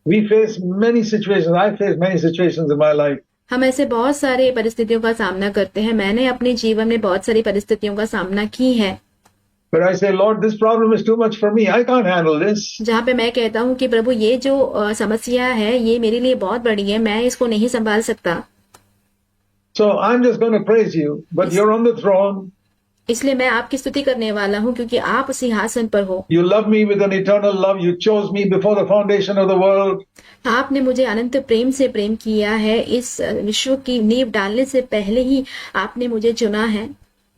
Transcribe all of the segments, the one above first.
We face many situations. I face many situations in my life. हम ऐसे बहुत सारे परिस्थितियों का सामना करते हैं। मैंने अपने जीवन में बहुत सारी परिस्थितियों का सामना की है, But I say, Lord, this problem is too much for me. I can't handle this. जहाँ पे मैं कहता हूँ कि प्रभु ये जो समस्या है ये मेरे लिए बहुत बड़ी है, मैं इसको नहीं संभाल सकता। So I'm just going to praise you, but you're on the throne. इसलिए मैं आपकी स्तुति करने वाला हूँ क्योंकि आप सिंहासन पर हो। You love me with an eternal love. You chose me before the foundation of the world. आपने मुझे अनंत प्रेम से प्रेम किया है। इस विश्व की नींव डालने से पहले ही आपने मुझे चुना है।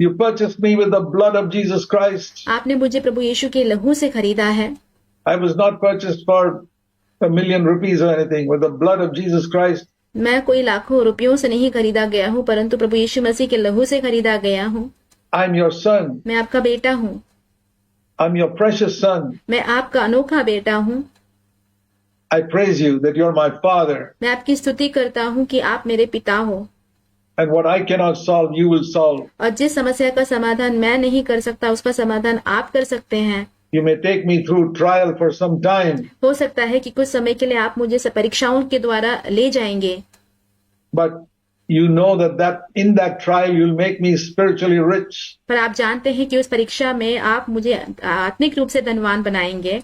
You purchased me with the blood of Jesus Christ. आपने मुझे प्रभु यीशु के लहू से खरीदा है। I was not purchased for ₹1,000,000 or anything, with the blood of Jesus Christ. मैं कोई लाखों रुपयों से नहीं खरीदा गया हूँ, परंतु प्रभु यीशु मसीह के लहू से खरीदा गया हूँ। I'm your son. मैं आपका बेटा हूँ। I'm your precious son. मैं आपका अनोखा बेटा हूँ। I praise you that you're my father. मैं आपकी स्तुति करता हूँ कि आप मेरे पिता हो, And what I cannot solve, you will solve. और जिस समस्या का समाधान मैं नहीं कर सकता उसका समाधान आप कर सकते हैं। You may take me through trial for some time, हो सकता है कि कुछ समय के लिए आप मुझे परीक्षाओं के द्वारा ले जाएंगे, but you know that in that trial you'll make me spiritually rich. पर आप जानते हैं कि उस परीक्षा में आप मुझे आत्मिक रूप से धनवान बनाएंगे,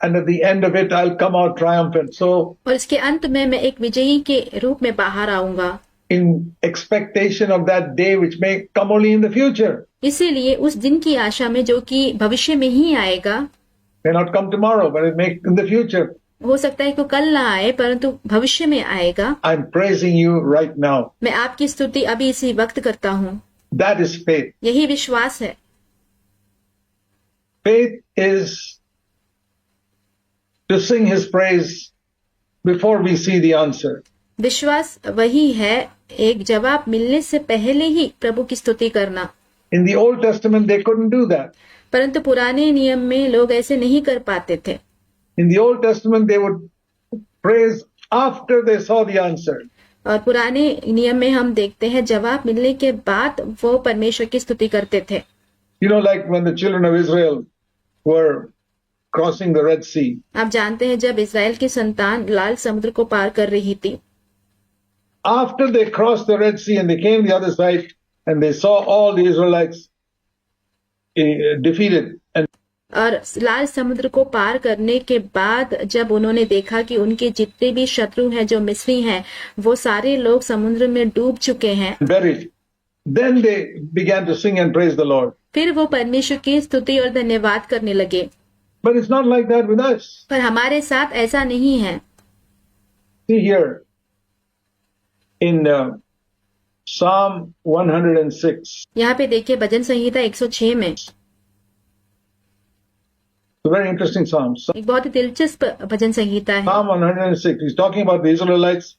And at the end of it, I'll come out triumphant. So, और इसके अंत में मैं एक विजयी के रूप में बाहर आऊंगा, in expectation of that day, which may come only in the future, इसीलिए उस दिन की आशा में जो कि भविष्य में ही आएगा, may not come tomorrow, but it may in the future. हो सकता है कि कल ना आए परंतु भविष्य में आएगा। I'm praising you right now. मैं आपकी स्तुति अभी इसी वक्त करता हूँ। That is faith. यही विश्वास है। Faith is to sing His praise before we see the answer. विश्वास वही है एक जवाब मिलने से पहले ही प्रभु की स्तुति करना। In the Old Testament, they couldn't do that. परंतु पुराने नियम में लोग ऐसे नहीं कर पाते थे। In the Old Testament, they would praise after they saw the answer. और पुराने नियम में हम देखते हैं जवाब मिलने के बाद वो परमेश्वर की स्तुति करते थे। You know, like when the children of Israel were crossing the Red Sea. आप जानते हैं जब इस्राएल की संतान लाल समुद्र को पार कर रही थी, After they crossed the Red Sea and they came the other side and they saw all the Israelites defeated. And और लाल समुद्र को पार करने के बाद जब उन्होंने देखा कि उनके जितने भी शत्रु हैं जो मिस्री हैं वो सारे लोग समुद्र में डूब चुके हैं, buried, then they began to sing and praise the Lord. फिर वो परमेश्वर की स्तुति और धन्यवाद करने लगे। But it's not like that with us. पर हमारे साथ ऐसा नहीं है। See here in Psalm 106. यहाँ पे देखिए भजन संहिता 106 में It's a very interesting psalm. एक बहुत ही दिलचस्प भजन संहिता है। Psalm 106. He's talking about the Israelites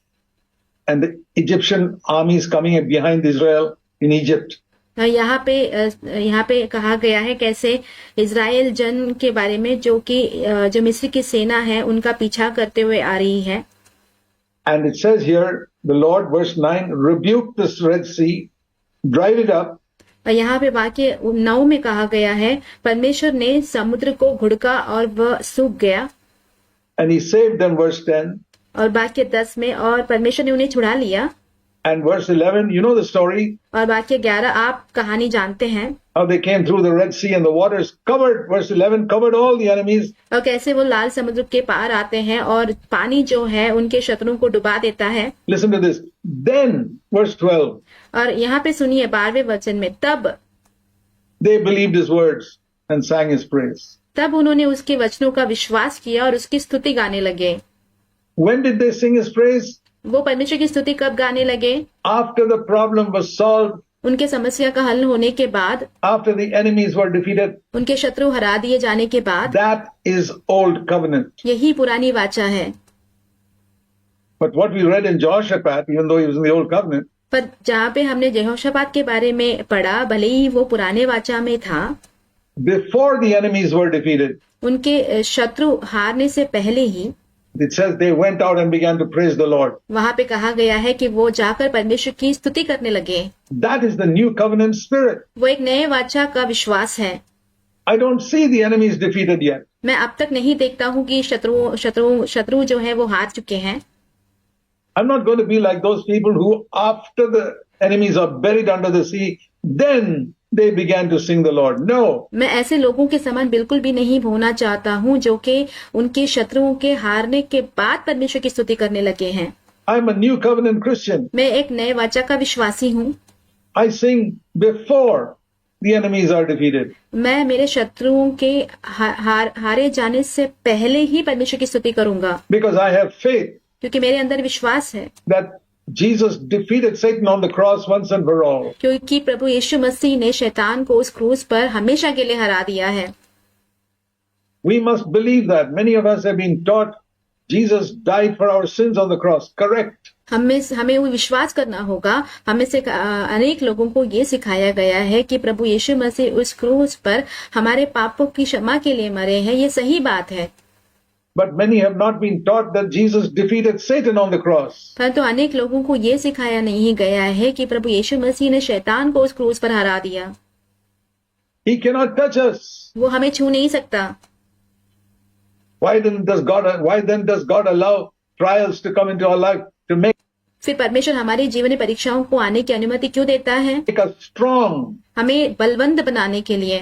and the Egyptian armies coming behind Israel in Egypt. यहाँ पे कहा गया है कैसे इजराइल जन के बारे में जो कि जो मिस्र की सेना है उनका पीछा करते हुए आ रही है। And it says here, the Lord, verse 9, rebuked this Red Sea, dried it up. और यहाँ पे वाक्य 9 में कहा गया है परमेश्वर ने समुद्र को घुड़का और वह सूख गया। And he saved them, verse 10. और वाक्य 10 में और परमेश्वर ने उन्हें छुड़ा लिया। And verse 11, you know the story. और वाक्य 11 आप कहानी जानते हैं। How they came through the Red Sea and the waters covered, verse 11, covered all the enemies. और कैसे वो लाल समुद्र के पार आते हैं और पानी जो है उनके शत्रुओं को डुबा देता है। Listen to this. Then, verse 12. और यहाँ पे सुनिए 12वें वचन में, तब they believed his words and sang his praise. तब उन्होंने उसके वचनों का विश्वास किया और उसकी स्तुति गाने लगे। When did they sing his praise? वो परमेश्वर की स्तुति कब गाने लगे? After the problem was solved. उनके समस्या का हल होने के बाद, after the enemies were defeated. उनके शत्रु हरा दिए जाने के बाद। That is old covenant. यही पुरानी वाचा है। But what we read in Jehoshaphat, even though he was in the old covenant, पर जहाँ पे हमने यहोशापात के बारे में पढ़ा, भले ही वो पुराने वाचा में था, before the enemies were defeated, उनके शत्रु हारने से पहले ही, it says they went out and began to praise the Lord. वहाँ पे कहा गया है कि वो जाकर परमेश्वर की स्तुति करने लगे। That is the new covenant spirit. वो एक नए वाचा का विश्वास है। I don't see the enemies defeated yet. मैं अब तक नहीं देखता हूँ कि शत्रु जो है वो हार चुके हैं। I'm not going to be like those people who, after the enemies are buried under the sea, then they began to sing the Lord. No. मैं ऐसे लोगों के समान बिल्कुल भी नहीं होना चाहता हूँ जो कि उनके शत्रुओं के हारने के बाद परमेश्वर की स्तुति करने लगे हैं। I'm a new covenant Christian. मैं एक नए वाचा का विश्वासी हूँ। I sing before the enemies are defeated. मैं मेरे शत्रुओं के हारे जाने से पहले ही परमेश्वर की स्तुति करूंगा, Because I have faith क्योंकि मेरे अंदर विश्वास है that Jesus defeated Satan on the cross once and for all. क्योंकि प्रभु यीशु मसीह ने शैतान को उस क्रूस पर हमेशा के लिए हरा दिया है। We must believe that. Many of us have been taught Jesus died for our sins on the cross. Correct. हमें वो विश्वास करना होगा। हमें से अनेक लोगों को ये सिखाया गया है कि प्रभु यीशु मसीह उस क्रूस पर हमारे पापों की क्षमा के लिए मरे हैं। ये सही बात है। But many have not been taught that Jesus defeated Satan on the cross. परंतु अनेक लोगों को ये सिखाया नहीं गया है कि प्रभु यीशु मसीह ने शैतान को उस क्रूस पर हरा दिया। He cannot touch us. वो हमें छू नहीं सकता। Why then does God allow trials to come into our life to make फिर परमेश्वर हमारे जीवन में परीक्षाओं को आने की अनुमति क्यों देता है? us strong? हमें बलवंत बनाने के लिए।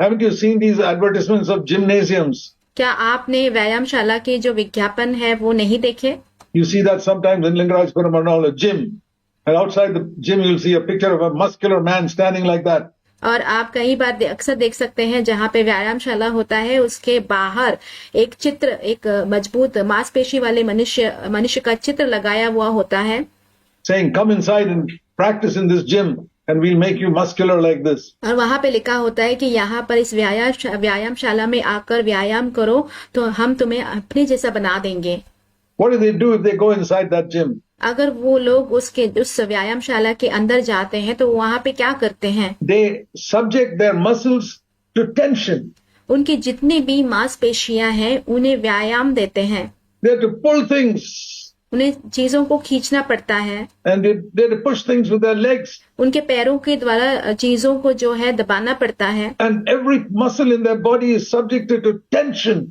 Haven't you seen these advertisements of gymnasiums? क्या आपने व्यायामशाला के जो विज्ञापन है वो नहीं देखे? You see that sometimes in Lingarajpuram and all, a gym. And outside the gym you'll see a picture of a muscular man standing like that. और आप कई बार अक्सर देख सकते हैं जहाँ पे व्यायामशाला होता है उसके बाहर एक चित्र, एक मजबूत मांसपेशी वाले मनुष्य का चित्र लगाया हुआ होता है, saying come inside and practice in this gym and we'll make you muscular like this. और वहाँ पे लिखा होता है कि यहाँ पर इस व्यायामशाला में आकर व्यायाम करो तो हम तुम्हें अपने जैसा बना देंगे। What do they do if they go inside that gym? अगर वो लोग उस व्यायामशाला के अंदर जाते हैं तो वहाँ पे क्या करते हैं? They subject their muscles to tension. उनकी जितनी भी मांसपेशियां हैं उन्हें व्यायाम देते हैं। They have to pull things. उन्हें चीजों को खींचना पड़ता है। And they have to push things with their legs. उनके पैरों के द्वारा चीजों को जो है दबाना पड़ता है। And every muscle in their body is subjected to tension.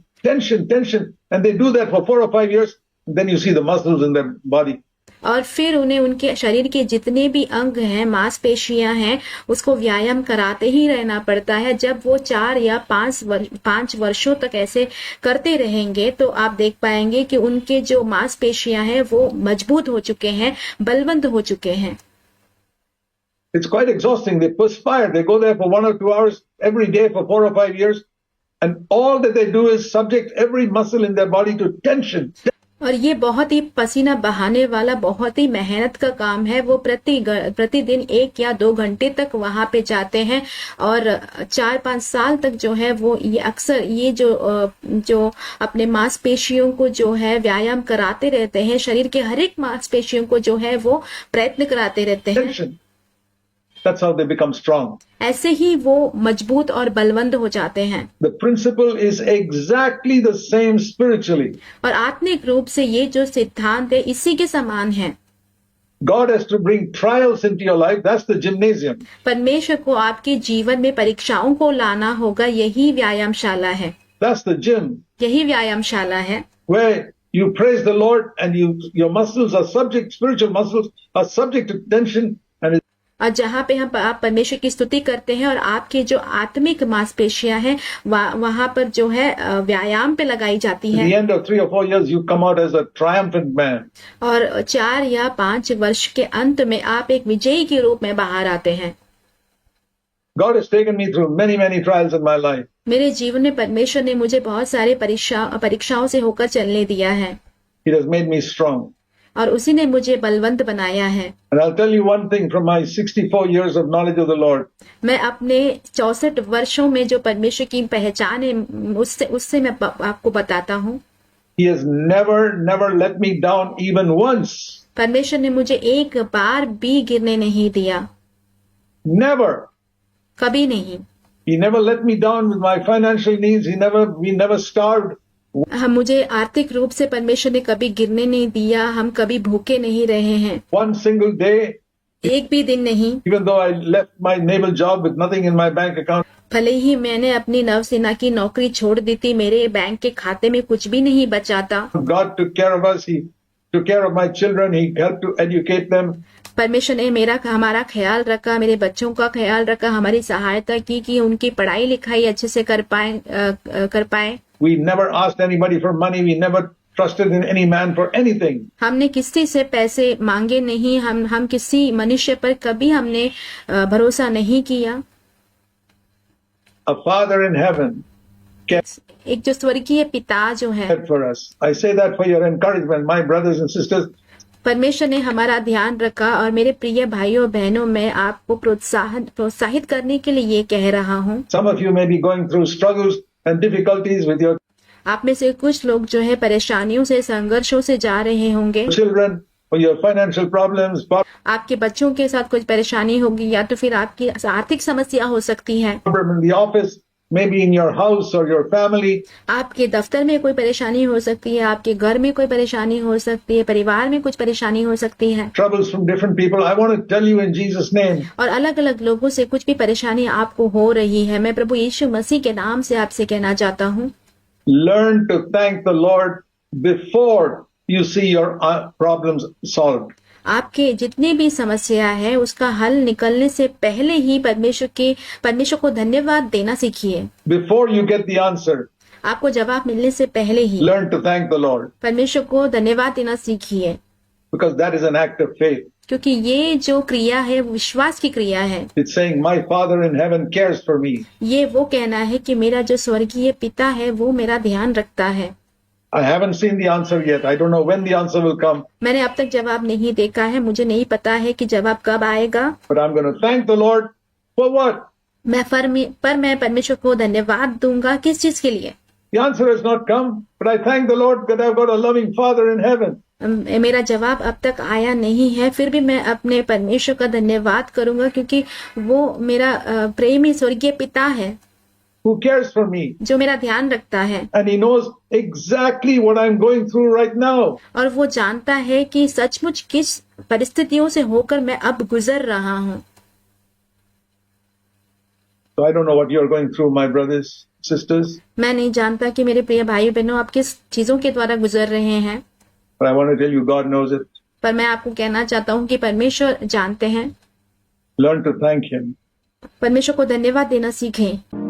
And they do that for 4 or 5 years. Then you see the muscles in their body. और फिर उन्हें उनके शरीर के जितने भी अंग हैं, मांसपेशियां हैं, उसको व्यायाम कराते ही रहना पड़ता है। जब वो 4 या 5 वर्षों तक ऐसे करते रहेंगे तो आप देख पाएंगे कि उनके जो मांसपेशियां हैं वो मजबूत हो चुके हैं, बलवंत हो चुके हैं। It's quite exhausting. They perspire. They go there for 1 or 2 hours every day for 4 or 5 years. And all that they do is subject every muscle in their body to tension. और ये बहुत ही पसीना बहाने वाला, बहुत ही मेहनत का काम है। वो प्रतिदिन 1 या 2 घंटे तक वहां पे जाते हैं और 4-5 साल तक जो है वो ये अक्सर ये जो अपने मांसपेशियों को जो है व्यायाम कराते रहते हैं। शरीर के हर एक मांसपेशियों को जो है वो प्रयत्न कराते रहते हैं। Tension. That's how they become strong. ऐसे ही वो मजबूत और बलवंत हो जाते हैं। The principle is exactly the same spiritually. और आत्मिक रूप से ये जो सिद्धांत है इसी के समान है। God has to bring trials into your life. That's the gymnasium. परमेश्वर को आपके जीवन में परीक्षाओं को लाना होगा, यही व्यायामशाला है। That's the gym. यही व्यायामशाला है Where you praise the Lord and your muscles are subject, spiritual muscles are subject to tension. और जहाँ पे आप परमेश्वर की स्तुति करते हैं और आपके जो आत्मिक मांसपेशियां हैं वहां पर जो है व्यायाम पे लगाई जाती है। At the end of 3 or 4 years, you come out as a triumphant man. और 4 या 5 वर्ष के अंत में आप एक विजयी के रूप में बाहर आते हैं। God has taken me through many trials in my life. मेरे जीवन में परमेश्वर ने मुझे बहुत सारे परीक्षाओं से होकर चलने दिया है। He has made me strong. और उसी ने मुझे बलवंत बनाया है। And I'll tell you one thing from my 64 years of knowledge of the Lord. मैं अपने 64 वर्षों में जो परमेश्वर की पहचान है उससे मैं आपको बताता हूँ। He has never let me down even once. परमेश्वर ने मुझे एक बार भी गिरने नहीं दिया। Never. कभी नहीं। He never let me down with my financial needs. We never starved. हम मुझे आर्थिक रूप से परमेश्वर ने कभी गिरने नहीं दिया। हम कभी भूखे नहीं रहे हैं। One single day. एक भी दिन नहीं। Even though I left my naval job with nothing in my bank account. भले ही मैंने अपनी नौसेना की नौकरी छोड़ दी थी, मेरे बैंक के खाते में कुछ भी नहीं बचा था। God took care of us. He took care of my children. He helped to educate them. परमेश्वर ने हमारा ख्याल रखा, मेरे बच्चों का ख्याल रखा, हमारी सहायता की कि उनकी पढ़ाई लिखाई अच्छे से कर पाए। We never asked anybody for money. We never trusted in any man for anything. हमने किसी से पैसे मांगे नहीं, हम किसी मनुष्य पर कभी हमने भरोसा नहीं किया। A Father in heaven एक जो स्वर्गीय पिता जो है, cared for us. I say that for your encouragement, my brothers and sisters. परमेश्वर ने हमारा ध्यान रखा और मेरे प्रिय भाइयों बहनों, मैं आपको प्रोत्साहित करने के लिए ये कह रहा हूँ। Some of you may be going through struggles and difficulties with your आप में से कुछ लोग जो है परेशानियों से, संघर्षों से जा रहे होंगे। children, or your financial problems, आपके बच्चों के साथ कुछ परेशानी होगी, या तो फिर आपकी आर्थिक समस्या हो सकती है। problem in the office, maybe in your house or your family. आपके दफ्तर में कोई परेशानी हो सकती है, आपके घर में कोई परेशानी हो सकती है, परिवार में कुछ परेशानी हो सकती है। Troubles from different people. I want to tell you in Jesus' name. और अलग अलग लोगों से कुछ भी परेशानी आपको हो रही है, मैं प्रभु यीशु मसीह के नाम से आपसे कहना चाहता हूँ, Learn to thank the Lord before you see your problems solved. आपके जितनी भी समस्या है उसका हल निकलने से पहले ही परमेश्वर को धन्यवाद देना सीखिए। Before you get the answer, आपको जवाब मिलने से पहले ही learn to thank the Lord, परमेश्वर को धन्यवाद देना सीखिए, because that is an act of faith. क्योंकि ये जो क्रिया है वो विश्वास की क्रिया है। It's saying, my Father in heaven cares for me. ये वो कहना है कि मेरा जो स्वर्गीय पिता है वो मेरा ध्यान रखता है। I haven't seen the answer yet. I don't know when the answer will come. मैंने अब तक जवाब नहीं देखा है, मुझे नहीं पता है कि जवाब कब आएगा, But I'm going to thank the Lord for what? पर मैं परमेश्वर को धन्यवाद दूंगा किस चीज के लिए? The answer has not come, but I thank the Lord that I've got a loving Father in heaven. मेरा जवाब अब तक आया नहीं है, फिर भी मैं अपने परमेश्वर का धन्यवाद करूंगा क्योंकि वो मेरा प्रेमी स्वर्गीय पिता है who cares for me. जो मेरा ध्यान रखता है। And he knows exactly what I'm going through right now. और वो जानता है कि सचमुच किस परिस्थितियों से होकर मैं अब गुजर रहा हूँ। So I don't know what you're going through, my brothers, sisters. मैं नहीं जानता कि मेरे प्रिय भाई बहनों आप किस चीजों के द्वारा गुजर रहे हैं, But I want to tell you, God knows it. पर मैं आपको कहना चाहता हूँ कि परमेश्वर जानते हैं। Learn to thank him. परमेश्वर को धन्यवाद देना सीखें।